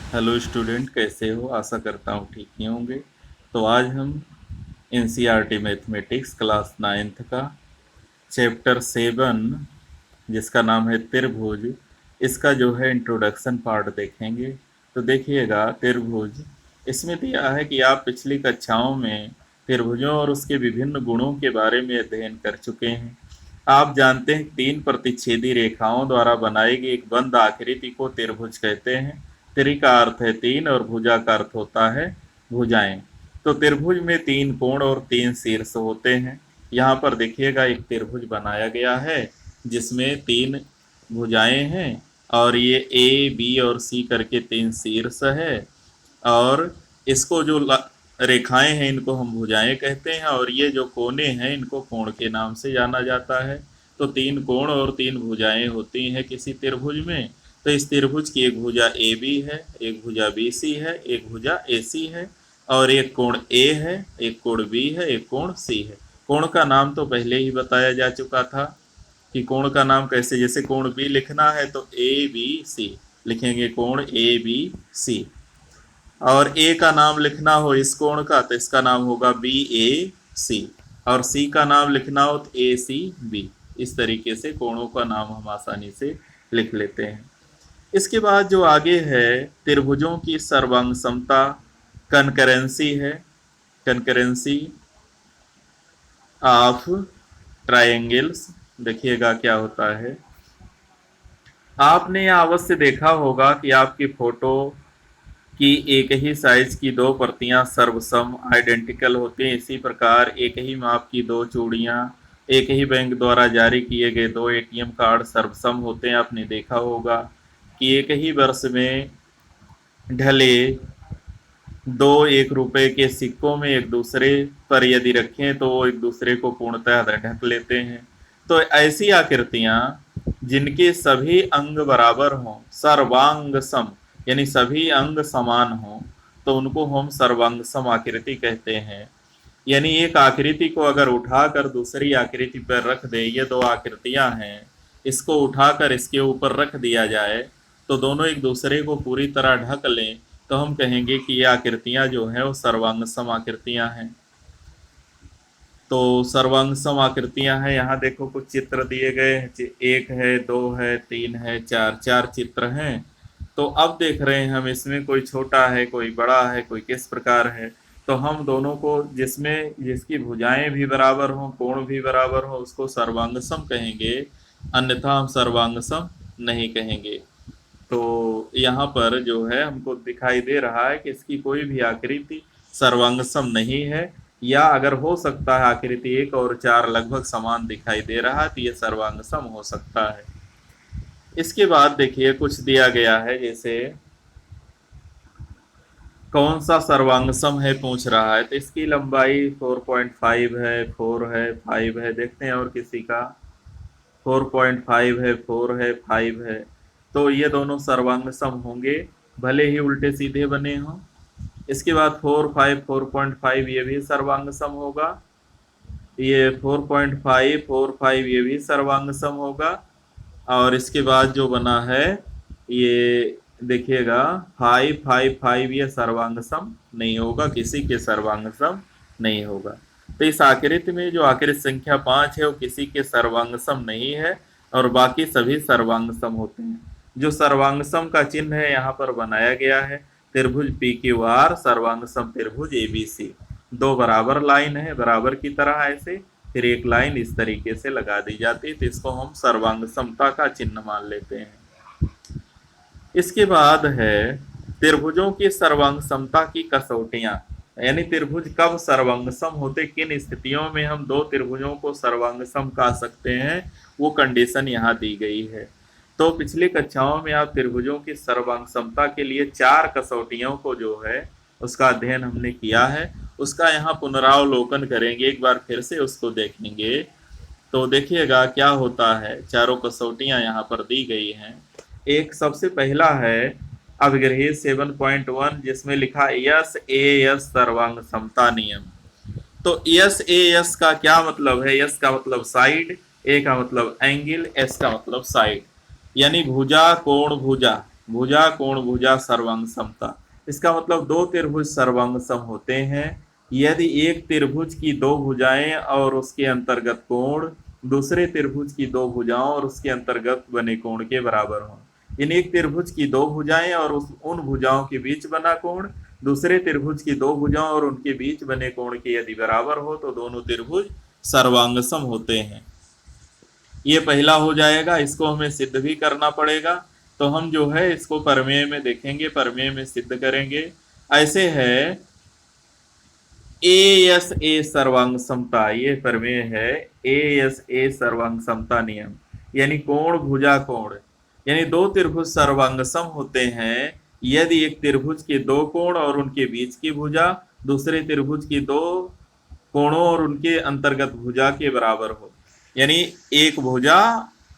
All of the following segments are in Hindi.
हेलो स्टूडेंट, कैसे हो? आशा करता हूँ ठीक ही होंगे। तो आज हम एनसीईआरटी मैथमेटिक्स क्लास नाइन्थ का चैप्टर 7 जिसका नाम है त्रिभुज, इसका जो है इंट्रोडक्शन पार्ट देखेंगे। तो देखिएगा, त्रिभुज इसमें दिया है कि आप पिछली कक्षाओं में त्रिभुजों और उसके विभिन्न गुणों के बारे में अध्ययन कर चुके हैं। आप जानते हैं, तीन प्रतिच्छेदी रेखाओं द्वारा बनाई गई एक बंद आकृति को त्रिभुज कहते हैं। त्रि का अर्थ है तीन और भुजा का अर्थ होता है भुजाएं। तो त्रिभुज में तीन कोण और तीन शीर्ष होते हैं। यहाँ पर देखिएगा, एक त्रिभुज बनाया गया है जिसमें तीन भुजाएं हैं, और ये ए बी और सी करके तीन शीर्ष है। और इसको जो रेखाएं हैं इनको हम भुजाएं कहते हैं, और ये जो कोने हैं इनको कोण के नाम से जाना जाता है। तो तीन कोण और तीन भुजाएं होती हैं किसी त्रिभुज में। तो इस त्रिभुज की एक भुजा ए बी है, एक भुजा बी सी है, एक भुजा ए सी है, और एक कोण ए है, एक कोण बी है, एक कोण सी है। कोण का नाम तो पहले ही बताया जा चुका था कि कोण का नाम कैसे, जैसे कोण बी लिखना है तो ए बी सी लिखेंगे, कोण ए बी सी। और ए का नाम लिखना हो इस कोण का तो इसका नाम होगा बी ए सी, और सी का नाम लिखना हो तो ए सी बी। इस तरीके से कोणों का नाम हम आसानी से लिख लेते हैं। इसके बाद जो आगे है, त्रिभुजों की सर्वांग समता कनकरेंसी है। कनकरेंसी ऑफ ट्रायंगल्स, देखिएगा क्या होता है। आपने यह अवश्य देखा होगा कि आपकी फोटो कि एक ही साइज की दो प्रतियां सर्वसम आइडेंटिकल होती हैं। इसी प्रकार एक ही माप की दो चूड़ियां, एक ही बैंक द्वारा जारी किए गए दो एटीएम कार्ड सर्वसम होते हैं। आपने देखा होगा कि एक ही वर्ष में ढले दो 1 रुपए के सिक्कों में एक दूसरे पर यदि रखें तो वो एक दूसरे को पूर्णतः ढक लेते हैं। तो ऐसी आकृतियां जिनके सभी अंग बराबर हों, सर्वांग सम, यानी सभी अंग समान हों, तो उनको हम सर्वांग सम आकृति कहते हैं। यानी एक आकृति को अगर उठाकर दूसरी आकृति पर रख दे, ये दो आकृतियां हैं, इसको उठाकर इसके ऊपर रख दिया जाए तो दोनों एक दूसरे को पूरी तरह ढक लें, तो हम कहेंगे कि ये आकृतियां जो हैं वो सर्वांग सम आकृतियां हैं। तो सर्वांग सम आकृतियां हैं। यहाँ देखो कुछ चित्र दिए गए हैं, एक है, दो है, तीन है, चार, चार चित्र हैं। तो अब देख रहे हैं हम, इसमें कोई छोटा है, कोई बड़ा है, कोई किस प्रकार है। तो हम दोनों को, जिसमें जिसकी भुजाएं भी बराबर हों, कोण भी बराबर हो, उसको सर्वांग सम कहेंगे, अन्यथा हम सर्वांग सम नहीं कहेंगे। तो यहाँ पर जो है हमको दिखाई दे रहा है कि इसकी कोई भी आकृति सर्वांगसम नहीं है, या अगर हो सकता है आकृति 1 और 4 लगभग समान दिखाई दे रहा है तो ये सर्वांगसम हो सकता है। इसके बाद देखिए कुछ दिया गया है, जैसे कौन सा सर्वांगसम है पूछ रहा है। तो इसकी लंबाई 4.5 है, 4 है, 5 है। देखते हैं और किसी का 4.5 है, 4 है, 5 है। तो ये दोनों सर्वांग सम होंगे, भले ही उल्टे सीधे बने हों। इसके बाद 4, 5, 4.5 ये भी सर्वांग सम होगा। ये 4.5, 4, 5 ये भी सर्वांग सम होगा। और इसके बाद जो बना है ये देखिएगा 5, 5, 5 ये सर्वांग सम नहीं होगा, किसी के सर्वांग सम नहीं होगा। तो इस आकृति में जो आकृति संख्या 5 है वो किसी के सर्वांग सम नहीं है, और बाकी सभी सर्वांग सम होते हैं। जो सर्वांग सम का चिन्ह है यहाँ पर बनाया गया है, त्रिभुज पी क्यू आर सर्वांग सम त्रिभुज एबीसी। दो बराबर लाइन है, बराबर की तरह ऐसे, फिर एक लाइन इस तरीके से लगा दी जाती है, तो इसको हम सर्वांग समता का चिन्ह मान लेते हैं। इसके बाद है त्रिभुजों की सर्वांग समता की कसौटियां, यानी त्रिभुज कब सर्वांग सम होते, किन स्थितियों में हम दो त्रिभुजों को सर्वांग सम कह सकते हैं, वो कंडीशन यहाँ दी गई है। तो पिछली कक्षाओं में आप त्रिभुजों की सर्वांग समता के लिए 4 कसौटियों को जो है उसका अध्ययन हमने किया है, उसका यहाँ पुनरावलोकन करेंगे, एक बार फिर से उसको देखेंगे। तो देखिएगा क्या होता है, चारों कसौटियां यहाँ पर दी गई हैं। एक सबसे पहला है अभिग्रही 7.1, जिसमें लिखा यस ए यस सर्वांग समता नियम। तो यस ए यस का क्या मतलब है? यस का मतलब साइड, ए का मतलब एंगल, एस का मतलब साइड, यानी भुजा कोण भुजा। भुजा कोण भुजा सर्वांग समता। इसका मतलब दो त्रिभुज सर्वांग सम होते हैं यदि एक त्रिभुज की दो भुजाएं और उसके अंतर्गत कोण दूसरे त्रिभुज की दो भुजाओं और उसके अंतर्गत बने कोण के बराबर हों। यानी एक त्रिभुज की दो भुजाएं और उन भुजाओं के बीच बना कोण दूसरे त्रिभुज की दो भुजाओं और उनके बीच बने कोण के यदि बराबर हो तो दोनों त्रिभुज सर्वांगसम होते हैं। ये पहला हो जाएगा, इसको हमें सिद्ध भी करना पड़ेगा। तो हम जो है इसको प्रमेय में देखेंगे, प्रमेय में सिद्ध करेंगे। ऐसे है ए सर्वांग समता, ये प्रमेय है ए सर्वांग समता नियम। यानी कोण भुजा कोण, यानी दो त्रिभुज सर्वांग सम होते हैं यदि एक त्रिभुज के दो कोण और उनके बीच की भुजा दूसरे त्रिभुज की दो कोणों और उनके अंतर्गत भुजा के बराबर हो। यानी एक भुजा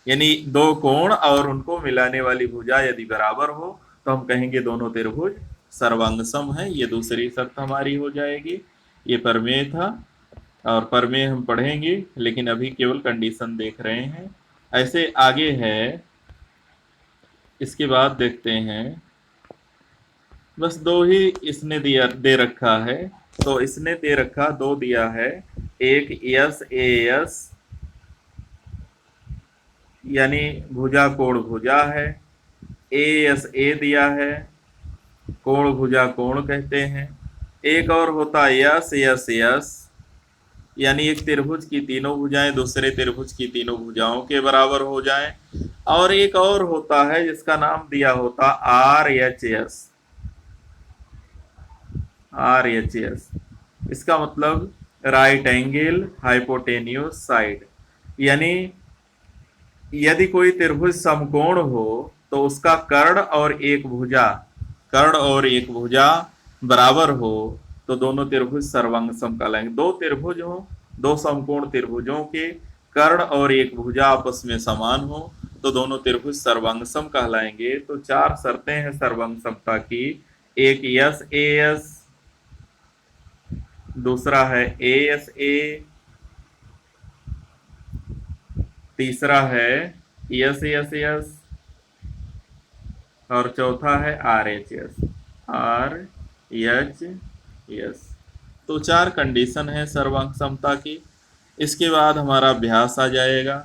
यानी दो कोण और उनको मिलाने वाली भुजा यदि बराबर हो तो हम कहेंगे दोनों त्रिभुज सर्वांग सम है। ये दूसरी शर्त हमारी हो जाएगी। ये प्रमेय था और प्रमेय हम पढ़ेंगे, लेकिन अभी केवल कंडीशन देख रहे हैं। ऐसे आगे है, इसके बाद देखते हैं। बस दो ही इसने दिया दे रखा है, तो इसने दे रखा दो दिया है। एक यस ए यस यानी भुजा कोण भुजा है, ए यस ए दिया है, कोण भुजा कोण कहते हैं। एक और होता है यस यस यस यानी एक त्रिभुज की तीनों भुजाएं दूसरे त्रिभुज की तीनों भुजाओं के बराबर हो जाएं। और एक और होता है जिसका नाम दिया होता R H S, R H S. इसका मतलब राइट एंगल हाइपोटेन्यूस साइड। यानी यदि कोई त्रिभुज समकोण हो तो उसका कर्ण और एक भुजा बराबर हो तो दोनों त्रिभुज सर्वांग सम कहलाएंगे। दो त्रिभुज हो, दो समकोण त्रिभुजों के कर्ण और एक भुजा आपस में समान हो तो दोनों त्रिभुज सर्वांग सम कहलाएंगे। तो चार शर्तें हैं सर्वांग समता की। एक यस ए एस, दूसरा है ए एस ए, तीसरा है यस यस यस और चौथा है R H S, R H S. तो चार कंडीशन है सर्वांग समता की। इसके बाद हमारा अभ्यास आ जाएगा।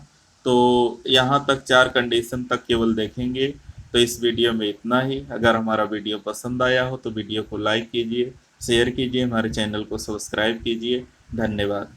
तो यहाँ तक चार कंडीशन तक केवल देखेंगे। तो इस वीडियो में इतना ही। अगर हमारा वीडियो पसंद आया हो तो वीडियो को लाइक कीजिए, शेयर कीजिए, हमारे चैनल को सब्सक्राइब कीजिए। धन्यवाद।